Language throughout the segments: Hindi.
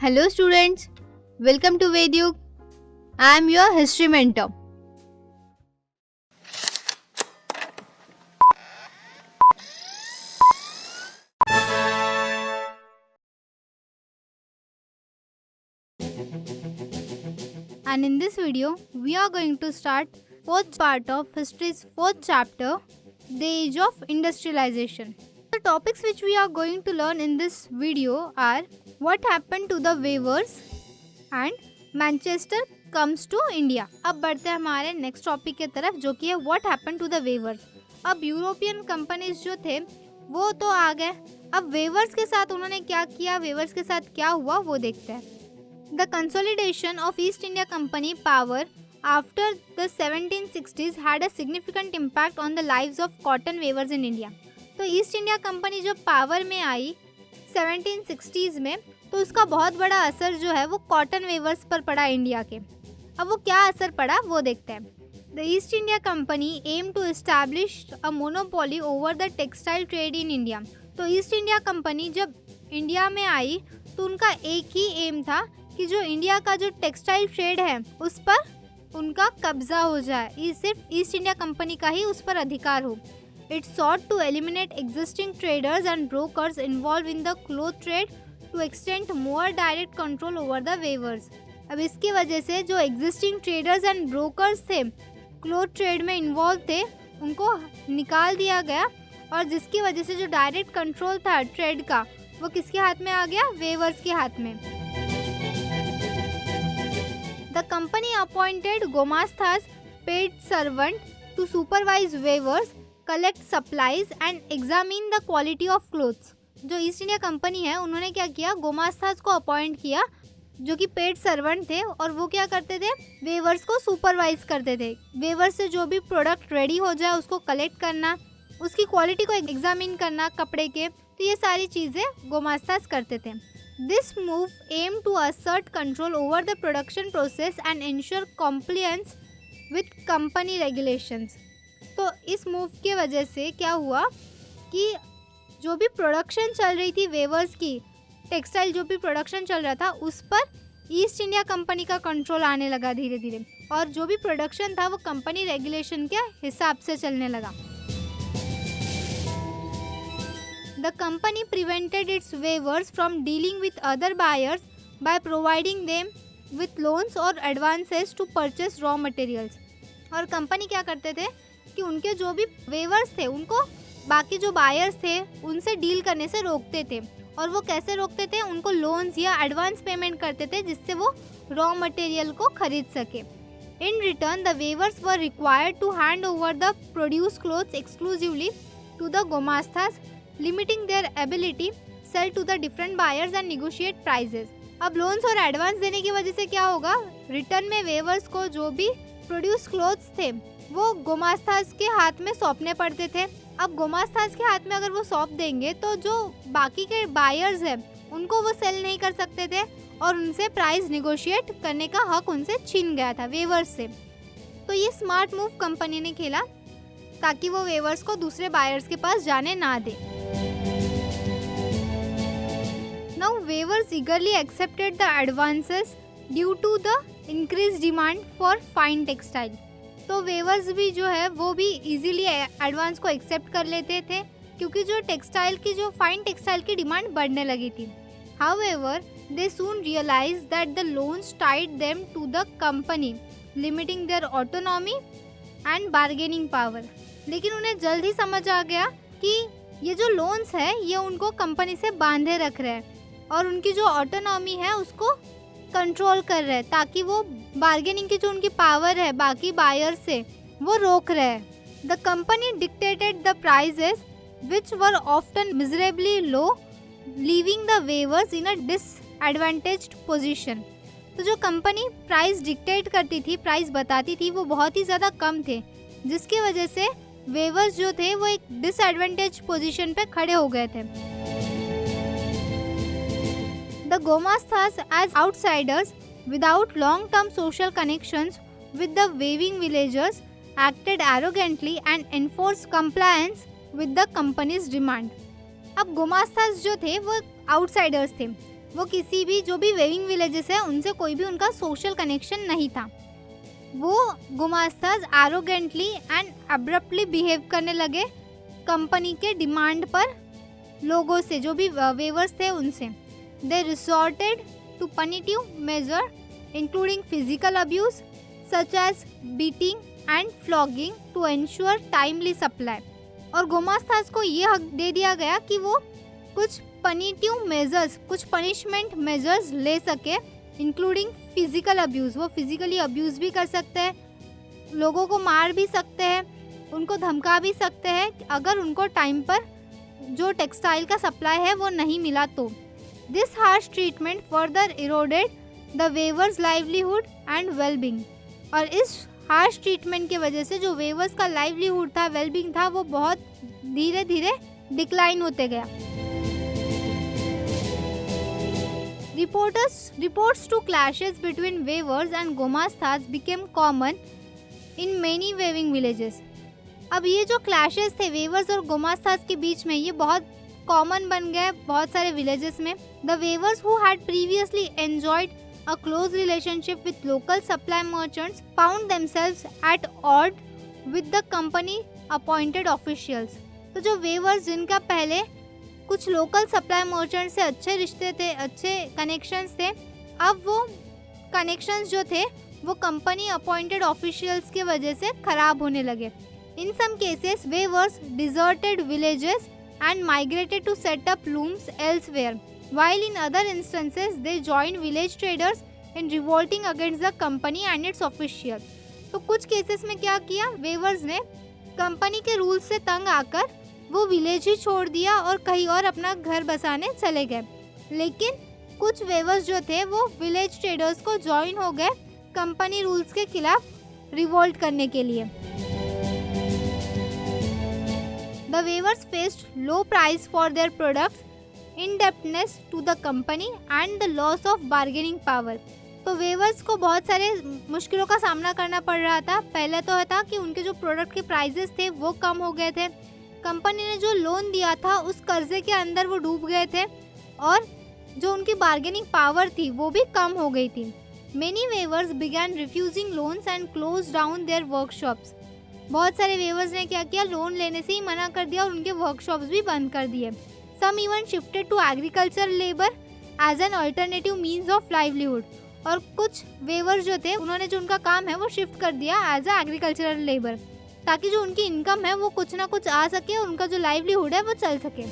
Hello students, welcome to Vedyug. I am your history mentor. And in this video, we are going to start fourth part of history's fourth chapter, the age of industrialization. The topics which we are going to learn in this video are what happened to the weavers and Manchester comes to India. अब बढ़ते हैं हमारे नेक्स्ट टॉपिक की तरफ जो कि है what happened to the weavers. अब यूरोपियन कंपनीज जो थे वो तो आ गए. अब वेवर्स के साथ उन्होंने क्या किया, वेवर्स के साथ क्या हुआ वो देखते हैं. The consolidation of East India Company power after the 1760s had a significant impact on the lives of cotton weavers in India. तो ईस्ट इंडिया कंपनी जब पावर में आई 1760s में तो उसका बहुत बड़ा असर जो है वो कॉटन वेवर्स पर पड़ा इंडिया के. अब वो क्या असर पड़ा वो देखते हैं. The East India Company aim to establish a monopoly over the textile trade in India. तो ईस्ट इंडिया कंपनी जब इंडिया में आई तो उनका एक ही एम था कि जो इंडिया का जो टेक्सटाइल ट्रेड है उस पर उनका कब्जा हो जाए, ये सिर्फ ईस्ट इंडिया कंपनी का ही उस पर अधिकार हो. It sought to eliminate existing traders and brokers involve in the cloth trade to extend more direct control over the weavers. अब इसकी वजह से जो एग्जिस्टिंग ट्रेडर्स एंड ब्रोकर्स थे, क्लोथ ट्रेड में इन्वॉल्व थे, उनको निकाल दिया गया और जिसकी वजह से जो डायरेक्ट कंट्रोल था ट्रेड का वो किसके हाथ में आ गया, वेवर्स के हाथ में. The company appointed gomastas paid servant to supervise weavers, collect supplies and examine the quality of clothes. जो ईस्ट इंडिया कंपनी है उन्होंने क्या किया, गोमास्तास को अपॉइंट किया जो कि पेड सर्वेंट थे और वो क्या करते थे, वेवर्स को सुपरवाइज करते थे. वेवर्स से जो भी प्रोडक्ट रेडी हो जाए उसको कलेक्ट करना, उसकी क्वालिटी को एग्जामिन करना कपड़े के, तो ये सारी चीज़ें गोमास्तास करते थे. This move aimed to assert control over the production process and ensure compliance with company regulations. तो इस मूव की वजह से क्या हुआ कि जो भी प्रोडक्शन चल रही थी वेवर्स की, टेक्सटाइल जो भी प्रोडक्शन चल रहा था उस पर ईस्ट इंडिया कंपनी का कंट्रोल आने लगा धीरे धीरे, और जो भी प्रोडक्शन था वो कंपनी रेगुलेशन के हिसाब से चलने लगा. The company prevented its weavers from dealing with other buyers by providing them with loans or advances to purchase raw materials. और कंपनी क्या करते थे कि उनके जो भी वेवर्स थे उनको बाकी जो बायर्स थे उनसे डील करने से रोकते थे. और वो कैसे रोकते थे, उनको लोन्स या एडवांस पेमेंट करते थे जिससे वो रॉ मटेरियल को खरीद सके. In return the weavers were required to hand over the produce cloths exclusively to the gomastas, limiting their ability sell to the different buyers and negotiate prices. अब लोन्स और एडवांस देने की वजह से क्या होगा, रिटर्न में वेवर्स को जो भी प्रोड्यूस क्लोथ्स थे वो गोमास्तास के हाथ में सौंपने पड़ते थे. अब गोमास्तास के हाथ में अगर वो सौंप देंगे तो जो बाकी के बायर्स हैं उनको वो सेल नहीं कर सकते थे और उनसे प्राइस निगोशिएट करने का हक उनसे छीन गया था वेवर्स से. तो ये स्मार्ट मूव कंपनी ने खेला ताकि वो वेवर्स को दूसरे बायर्स के पास जाने ना दे. Now weavers eagerly accepted the advances due to the increased demand for fine textile. तो वेवर्स भी जो है वो भी इजीली एडवांस को एक्सेप्ट कर लेते थे क्योंकि जो टेक्सटाइल की जो फाइन टेक्सटाइल की डिमांड बढ़ने लगी थी. However, they soon realized that the loans tied them to the company, limiting their autonomy and bargaining power. लेकिन उन्हें जल्द ही समझ आ गया कि ये जो लोन्स है ये उनको कंपनी से बांधे रख रहे हैं और उनकी जो ऑटोनॉमी है उसको कंट्रोल कर रहे हैं ताकि वो बार्गेनिंग की जो उनकी पावर है बाकी बायर से वो रोक रहे हैं. The company dictated the prices which were often miserably low, leaving the weavers in a disadvantaged position. तो जो कंपनी प्राइस डिक्टेट करती थी, प्राइस बताती थी, वो बहुत ही ज़्यादा कम थे जिसकी वजह से वेवर्स जो थे वो एक डिसएडवांटेज पोजीशन पे खड़े हो गए थे. The gomastas as outsiders without long-term social connections with the weaving villagers acted arrogantly and enforced compliance with the company's demand. अब गोमास्तास जो थे वो आउटसाइडर्स थे, वो किसी भी जो भी वेविंग विलेजेस है उनसे कोई भी उनका सोशल कनेक्शन नहीं था। वो गुमास्ताज एरोगेंटली एंड अब्रप्टली बिहेव करने लगे कंपनी के डिमांड पर लोगों से, जो भी वेवर्स थे उनसे। They resorted to punitive measure including physical abuse such as beating and flogging to ensure timely supply. और गुमास्ताज को ये हक दे दिया गया कि वो कुछ पनिटिव मेजर्स, कुछ पनिशमेंट मेजर्स ले सके, इंक्लूडिंग फिजिकल अब्यूज़। वो फिजिकली अब्यूज़ भी कर सकते हैं, लोगों को मार भी सकते हैं, उनको धमका भी सकते हैं अगर उनको टाइम पर जो टेक्सटाइल का सप्लाई है वो नहीं मिला तो। This harsh treatment further eroded the weavers livelihood and wellbeing. और इस हार्श ट्रीटमेंट की वजह से जो वेवर्स का लाइवलीहुड था, वेलबींग था, वो बहुत धीरे धीरे डिक्लाइन होते गया। Reports to clashes between weavers and gomastas became common in many weaving villages. अब ये जो क्लैशेस थे वेवर्स और गोमास्तास के बीच में, ये बहुत कॉमन बन गए बहुत सारे विलेजेस में। The weavers who had previously enjoyed a close relationship with local supply merchants found themselves at odd with the company appointed officials. तो जो वेवर्स जिनका पहले कुछ लोकल सप्लाई मर्चेंट से अच्छे रिश्ते थे, अच्छे कनेक्शंस थे, अब वो कनेक्शंस जो थे वो कंपनी अपॉइंटेड ऑफिशियल्स की वजह से खराब होने लगे। In some cases weavers deserted villages and migrated to set up looms elsewhere, while in other instances they joined village traders in revolting against the company and its officials. तो कुछ केसेस में क्या किया, वेवर्स ने कंपनी के रूल्स से तंग आकर वो विलेज ही छोड़ दिया और कहीं और अपना घर बसाने चले गए। लेकिन कुछ वेवर्स जो थे वो विलेज ट्रेडर्स को ज्वाइन हो गए कंपनी रूल्स के खिलाफ रिवोल्ट करने के लिए। The weavers faced low price for their products, indebtedness to the company and the loss of bargaining power. तो वेवर्स को बहुत सारे मुश्किलों का सामना करना पड़ रहा था। पहले तो था कि उनके जो प्रोडक्ट के प्राइजेस थे वो कम हो गए थे, कंपनी ने जो लोन दिया था उस कर्जे के अंदर वो डूब गए थे, और जो उनकी बार्गेनिंग पावर थी वो भी कम हो गई थी। Many weavers began refusing loans and closed down their workshops. बहुत सारे वेवर्स ने क्या किया, लोन लेने से ही मना कर दिया और उनके वर्कशॉप्स भी बंद कर दिए। Some even shifted to agricultural labor as an alternative means of livelihood. और कुछ वेवर्स जो थे उन्होंने जो उनका काम है वो शिफ्ट कर दिया एज अ एग्रीकल्चरल लेबर, ताकि जो उनकी इनकम है वो कुछ ना कुछ आ सके और उनका जो लाइवलीहुड है वो चल सके।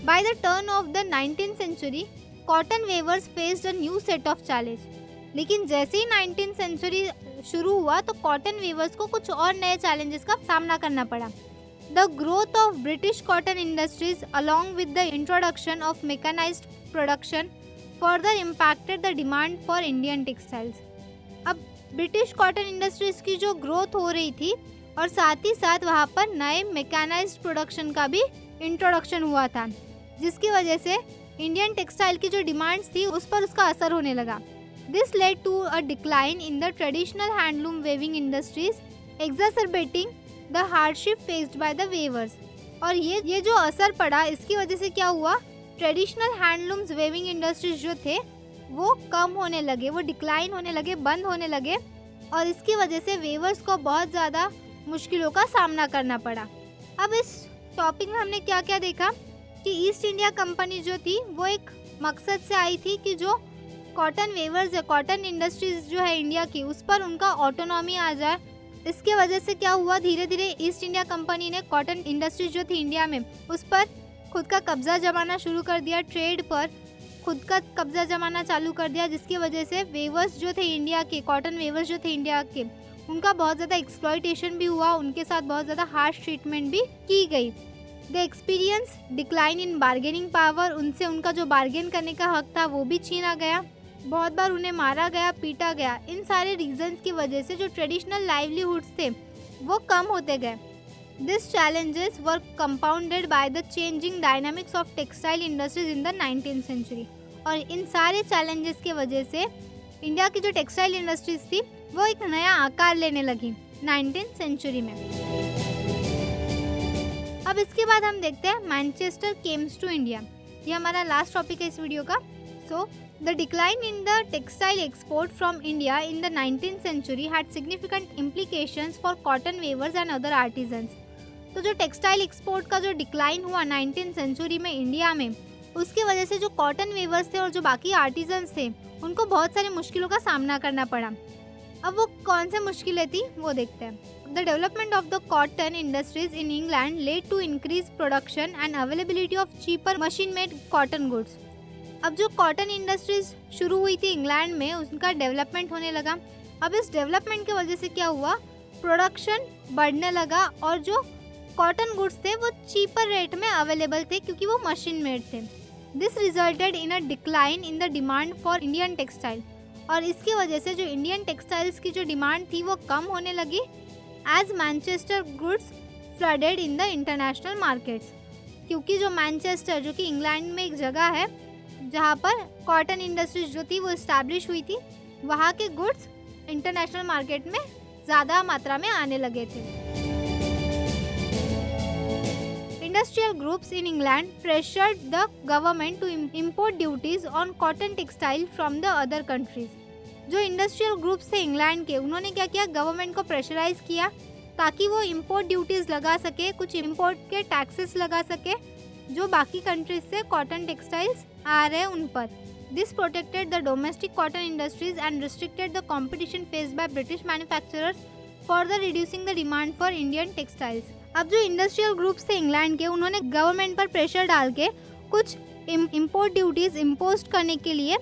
By the turn of the 19th century, cotton weavers faced a new set of challenge. लेकिन जैसे ही 19th सेंचुरी शुरू हुआ तो कॉटन वेवर्स को कुछ और नए चैलेंजेस का सामना करना पड़ा। The growth of British cotton industries along with the introduction of mechanized production further impacted the demand for Indian textiles. अब ब्रिटिश कॉटन इंडस्ट्रीज की जो ग्रोथ हो रही थी और साथ ही साथ वहाँ पर नए मैकेनाइज्ड प्रोडक्शन का भी इंट्रोडक्शन हुआ था, जिसकी वजह से इंडियन टेक्सटाइल की जो डिमांड्स थी उस पर उसका असर होने लगा। This led to a decline in the traditional handloom weaving industries, exacerbating the hardship faced by the weavers. और ये जो असर पड़ा इसकी वजह से क्या हुआ, ट्रेडिशनल हैंडलूम्स वेविंग इंडस्ट्रीज जो थे वो कम होने लगे, वो डिक्लाइन होने लगे, बंद होने लगे, और इसकी वजह से वेवर्स को बहुत ज़्यादा मुश्किलों का सामना करना पड़ा। अब इस टॉपिक में हमने क्या क्या देखा कि ईस्ट इंडिया कंपनी जो थी वो एक मकसद से आई थी कि जो कॉटन वेवर्स है, कॉटन इंडस्ट्रीज जो है इंडिया की, उस पर उनका ऑटोनॉमी आ जाए। इसके वजह से क्या हुआ, धीरे धीरे ईस्ट इंडिया कंपनी ने कॉटन इंडस्ट्रीज जो थी इंडिया में उस पर खुद का कब्जा जमाना शुरू कर दिया, ट्रेड पर खुद का कब्जा जमाना चालू कर दिया, जिसकी वजह से वेवर्स जो थे इंडिया के, कॉटन वेवर्स जो थे इंडिया के, उनका बहुत ज़्यादा एक्सप्लॉयटेशन भी हुआ, उनके साथ बहुत ज़्यादा हार्श ट्रीटमेंट भी की गई। The experience decline in bargaining power, उनसे उनका जो बार्गेन करने का हक था वो भी छीना गया, बहुत बार उन्हें मारा गया, पीटा गया। इन सारे रीजंस की वजह से जो ट्रेडिशनल लाइवलीहुड्स थे वो कम होते गए। This challenges were compounded by the changing dynamics of textile industries in the 19th century. और इन सारे चैलेंजेस की वजह से इंडिया की जो टेक्सटाइल इंडस्ट्रीज थी वो एक नया आकार लेने लगी 19th सेंचुरी में। अब इसके बाद हम देखते हैं मैनचेस्टर केम्स टू इंडिया। ये हमारा लास्ट टॉपिक है इस वीडियो का। So the decline in the textile export from India in the 19th century had significant implications for cotton weavers and other artisans. तो जो टेक्सटाइल एक्सपोर्ट का जो डिक्लाइन हुआ 19th century में इंडिया में, उसकी वजह से जो कॉटन वेवर्स थे और जो बाकी आर्टिजन्स थे उनको बहुत सारी मुश्किलों का सामना करना पड़ा। अब वो कौन से मुश्किलें थी वो देखते हैं। The development of the cotton industries in England led to increase production and availability of cheaper machine made cotton goods. अब जो कॉटन इंडस्ट्रीज शुरू हुई थी इंग्लैंड में, उनका डेवलपमेंट होने लगा। अब इस डेवलपमेंट की वजह से क्या हुआ, प्रोडक्शन बढ़ने लगा और जो कॉटन गुड्स थे वो चीपर रेट में अवेलेबल थे क्योंकि वो मशीन मेड थे। This resulted in a decline in the demand for Indian textile. और इसकी वजह से जो इंडियन टेक्सटाइल्स की जो डिमांड थी वो कम होने लगी as Manchester goods flooded in the international markets. क्योंकि जो मैनचेस्टर, जो कि इंग्लैंड में एक जगह है जहाँ पर कॉटन इंडस्ट्रीज जो थी वो इस्टेब्लिश हुई थी, वहाँ के गुड्स इंटरनेशनल मार्केट में ज़्यादा मात्रा में आने लगे थे। Industrial groups in England pressured the government to import duties on cotton textile from the other countries. जो इंडस्ट्रियल ग्रुप्स थे इंग्लैंड के, उन्होंने क्या किया, गवर्नमेंट को प्रेशराइज किया ताकि वो इम्पोर्ट ड्यूटीज लगा सके, कुछ इम्पोर्ट के टैक्सेस लगा सके जो बाकी कंट्रीज से कॉटन टेक्सटाइल्स आ रहे हैं उन पर। This protected the domestic cotton industries and restricted the competition faced by British manufacturers for the reducing the demand for Indian textiles. अब जो इंडस्ट्रियल ग्रुप्स थे इंग्लैंड के, उन्होंने गवर्नमेंट पर प्रेशर डाल के कुछ इम्पोर्ट ड्यूटीज इम्पोज करने के लिए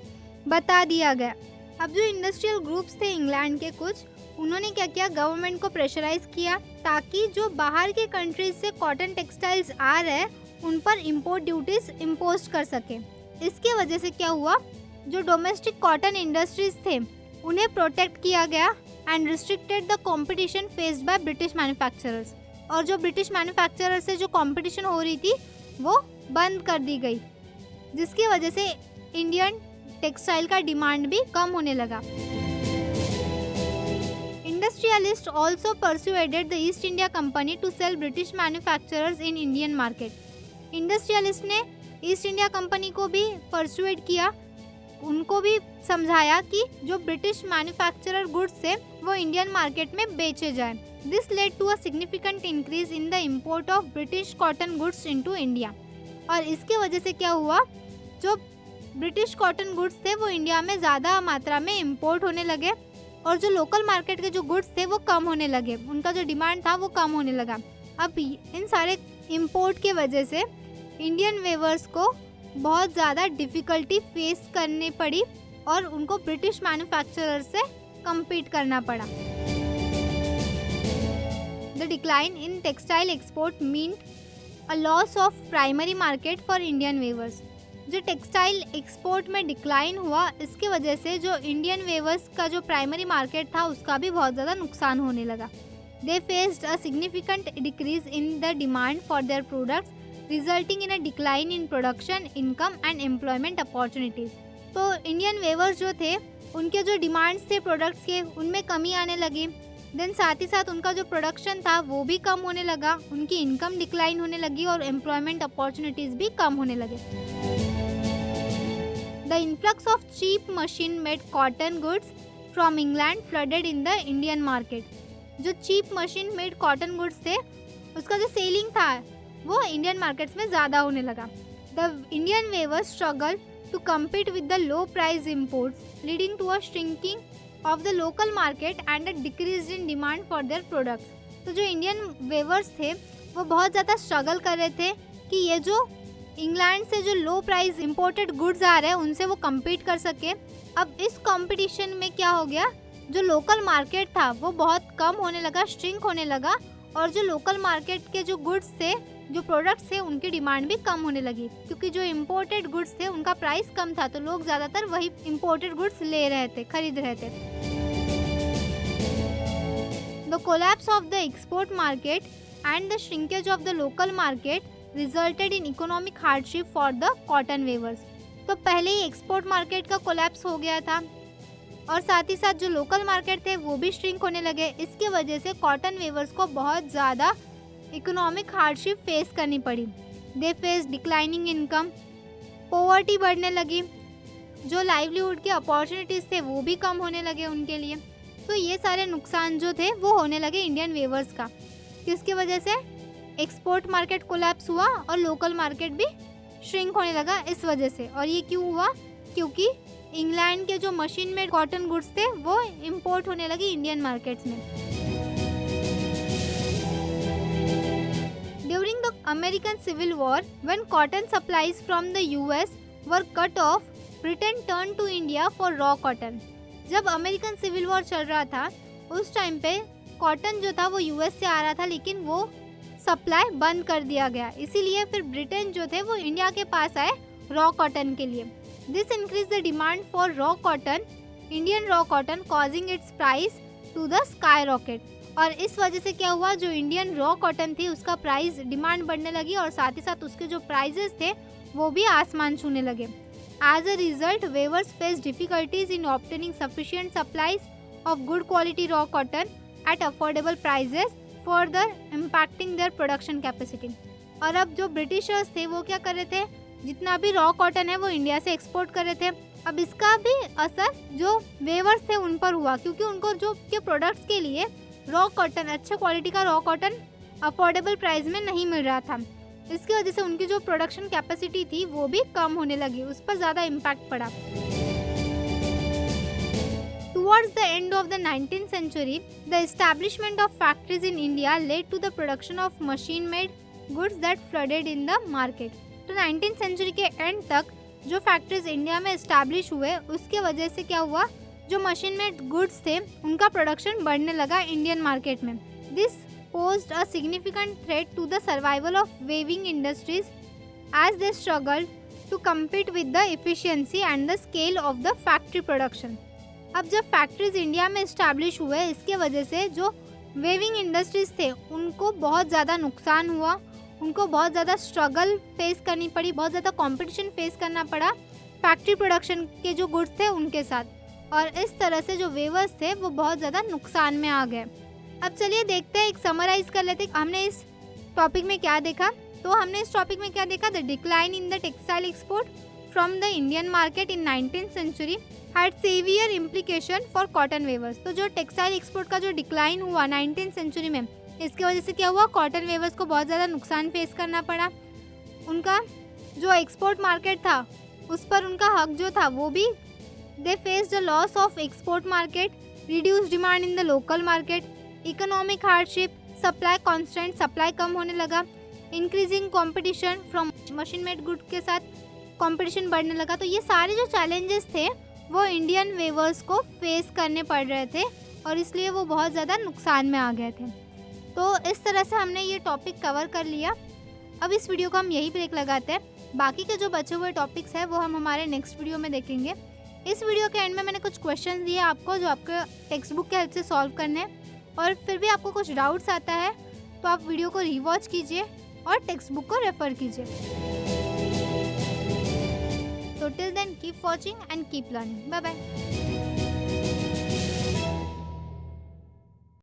बता दिया गया। अब जो इंडस्ट्रियल ग्रुप्स थे इंग्लैंड के कुछ, उन्होंने क्या किया, गवर्नमेंट को प्रेशराइज किया ताकि जो बाहर के कंट्रीज से कॉटन टेक्सटाइल्स आ रहे हैं उन पर इम्पोर्ट ड्यूटीज इम्पोज कर सके। इसके वजह से क्या हुआ, जो डोमेस्टिक कॉटन इंडस्ट्रीज थे उन्हें प्रोटेक्ट किया गया and restricted the competition faced by British manufacturers. और जो ब्रिटिश मैन्युफैक्चरर से जो कंपटीशन हो रही थी वो बंद कर दी गई, जिसकी वजह से इंडियन टेक्सटाइल का डिमांड भी कम होने लगा। Industrialist also persuaded the East India Company to sell British manufacturers in Indian market. Industrialist ने ईस्ट इंडिया कंपनी को भी परसुएड किया, उनको भी समझाया कि जो ब्रिटिश मैन्युफैक्चरर गुड्स थे वो इंडियन मार्केट में बेचे जाए। This led to a significant increase in the import of British cotton goods into India. और इसके वजह से क्या हुआ, जो ब्रिटिश कॉटन गुड्स थे वो इंडिया में ज़्यादा मात्रा में इम्पोर्ट होने लगे और जो लोकल मार्केट के जो गुड्स थे वो कम होने लगे, उनका जो डिमांड था वो कम होने लगा। अब इन सारे इम्पोर्ट के वजह से इंडियन वेवर्स को बहुत ज़्यादा डिफ़िकल्टी फेस करनी पड़ी और उनको ब्रिटिश मैन्युफैक्चरर से कम्पीट करना पड़ा। The decline in textile export mean a loss of primary market for Indian weavers. जो टेक्सटाइल एक्सपोर्ट में डिक्लाइन हुआ, इसके वजह से जो इंडियन वेवर्स का जो प्राइमरी मार्केट था उसका भी बहुत ज़्यादा नुकसान होने लगा। दे faced a significant decrease in the demand for their products resulting in a decline in production, income and employment opportunities. तो इंडियन वेवर्स जो थे उनके जो डिमांड्स थे प्रोडक्ट्स के, उनमें कमी आने लगी। देन साथ ही साथ उनका जो प्रोडक्शन था वो भी कम होने लगा, उनकी इनकम डिक्लाइन होने लगी और एम्प्लॉयमेंट अपॉर्चुनिटीज़ भी कम होने लगे। The influx of cheap machine made cotton goods from England flooded in the Indian market. जो cheap machine made cotton goods थे उसका जो सेलिंग था वो इंडियन मार्केट्स में ज़्यादा होने लगा। The Indian weavers struggle to compete with the low price imports, leading to a shrinking of the local market and a decrease in demand for their products. तो जो इंडियन वेवर्स थे वो बहुत ज़्यादा स्ट्रगल कर रहे थे कि ये जो इंग्लैंड से जो लो प्राइस इंपोर्टेड गुड्स आ रहे हैं उनसे वो compete कर सके। अब इस कंपटीशन में क्या हो गया, जो लोकल मार्केट था वो बहुत कम होने लगा, श्रिंक होने लगा और जो लोकल मार्केट के जो गुड्स थे, जो प्रोडक्ट्स थे, उनकी डिमांड भी कम होने लगी क्योंकि जो इम्पोर्टेड गुड्स थे उनका प्राइस कम था तो लोग ज़्यादातर वही इम्पोर्टेड गुड्स ले रहे थे, खरीद रहे थे। The collapse of the export market and the shrinkage of the local market resulted in economic hardship for the cotton weavers. तो पहले ही एक्सपोर्ट मार्केट का कोलैप्स हो गया था और साथ ही साथ जो लोकल मार्केट थे वो भी श्रिंक होने लगे। इसके वजह से कॉटन वेवर्स को बहुत ज़्यादा इकोनॉमिक हार्डशिप फेस करनी पड़ी। They face declining income, poverty बढ़ने लगी, जो लाइवलीहुड के अपॉर्चुनिटीज़ थे वो भी कम होने लगे उनके लिए। तो ये सारे नुकसान जो थे वो होने लगे इंडियन वेवर्स का, किसकी वजह से एक्सपोर्ट मार्केट कोलैप्स हुआ और लोकल मार्केट भी श्रिंक होने लगा इस वजह से। और ये क्यों हुआ? क्योंकि इंग्लैंड के जो मशीन मेड कॉटन गुड्स थे वो इंपोर्ट होने लगे इंडियन मार्केट्स में। During the American civil war, when cotton supplies from the US were cut off, Britain turn to India for raw cotton. जब अमेरिकन सिविल वॉर चल रहा था उस टाइम पे कॉटन जो था वो यूएस से आ रहा था, लेकिन वो सप्लाई बंद कर दिया गया, इसीलिए फिर ब्रिटेन जो थे वो इंडिया के पास आए रॉ कॉटन के लिए। This increase the demand for raw cotton, Indian raw cotton, causing its price to the sky rocket. और इस वजह से क्या हुआ, जो इंडियन रॉ कॉटन थी उसका प्राइस डिमांड बढ़ने लगी और साथ ही साथ उसके जो प्राइजेस थे वो भी आसमान छूने लगे। As a result, weavers face difficulties in obtaining sufficient supplies of good quality raw cotton at affordable prices, further impacting their production capacity. और अब जो ब्रिटिशर्स थे वो क्या कर रहे थे, जितना भी रॉ कॉटन है वो इंडिया से एक्सपोर्ट कर रहे थे। अब इसका भी असर जो वेवर्स थे उन पर हुआ, क्योंकि उनको जो के प्रोडक्ट्स के लिए रॉ कॉटन, अच्छे क्वालिटी का रॉ कॉटन अफोर्डेबल प्राइस में नहीं मिल रहा था। इसकी वजह से उनकी जो प्रोडक्शन कैपेसिटी थी वो भी कम होने लगी, उस पर ज़्यादा इम्पैक्ट पड़ा। Towards the end of the 19th century, the establishment of factories in India led to the production of machine-made goods that flooded in the market. तो 19th century के एंड तक जो फैक्ट्रीज इंडिया में एस्टैब्लिश हुए उसके वजह से क्या हुआ, जो मशीन मेड गुड्स थे उनका प्रोडक्शन बढ़ने लगा इंडियन मार्केट में। This posed a significant threat to the survival of weaving industries as they struggled to compete with the efficiency and the scale of the factory production. अब जब फैक्ट्रीज इंडिया में इस्टेब्लिश हुए इसके वजह से जो वेविंग इंडस्ट्रीज थे उनको बहुत ज़्यादा नुकसान हुआ, उनको बहुत ज़्यादा स्ट्रगल फेस करनी पड़ी, बहुत ज़्यादा कंपटीशन फेस करना पड़ा फैक्ट्री प्रोडक्शन के जो गुड्स थे उनके साथ। और इस तरह से जो वेवर्स थे वो बहुत ज़्यादा नुकसान में आ गए। अब चलिए देखते हैं, एक समराइज कर लेते हैं हमने इस टॉपिक में क्या देखा। तो हमने इस टॉपिक में क्या देखा, the decline in the textile export from the Indian market in 19th century had severe implication for cotton weavers. तो जो टेक्सटाइल एक्सपोर्ट का जो डिक्लाइन हुआ 19th सेंचुरी में, इसकी वजह से क्या हुआ, कॉटन वेवर्स को बहुत ज़्यादा नुकसान फेस करना पड़ा। उनका जो एक्सपोर्ट मार्केट था उस पर उनका हक जो था वो भी, they face the loss of export market, reduce demand in the local market, economic hardship, supply constant, supply कम होने लगा, increasing competition from machine made good के साथ कंपटीशन बढ़ने लगा। तो ये सारे जो चैलेंजेस थे वो इंडियन वेवर्स को फेस करने पड़ रहे थे और इसलिए वो बहुत ज़्यादा नुकसान में आ गए थे। तो इस तरह से हमने ये टॉपिक कवर कर लिया। अब इस वीडियो को हम यही ब्रेक लगाते हैं, बाकी के जो बचे हुए टॉपिक्स हैं वो हम हमारे नेक्स्ट वीडियो में देखेंगे। इस वीडियो के एंड में मैंने कुछ क्वेश्चन दिए आपको जो आपके टेक्स्ट बुक के हेल्प से सॉल्व करने हैं, और फिर भी आपको कुछ डाउट्स आता है तो आप वीडियो को रीवॉच कीजिए और टेक्स्ट बुक को रेफर कीजिए। So till then, keep watching and keep learning. Bye bye.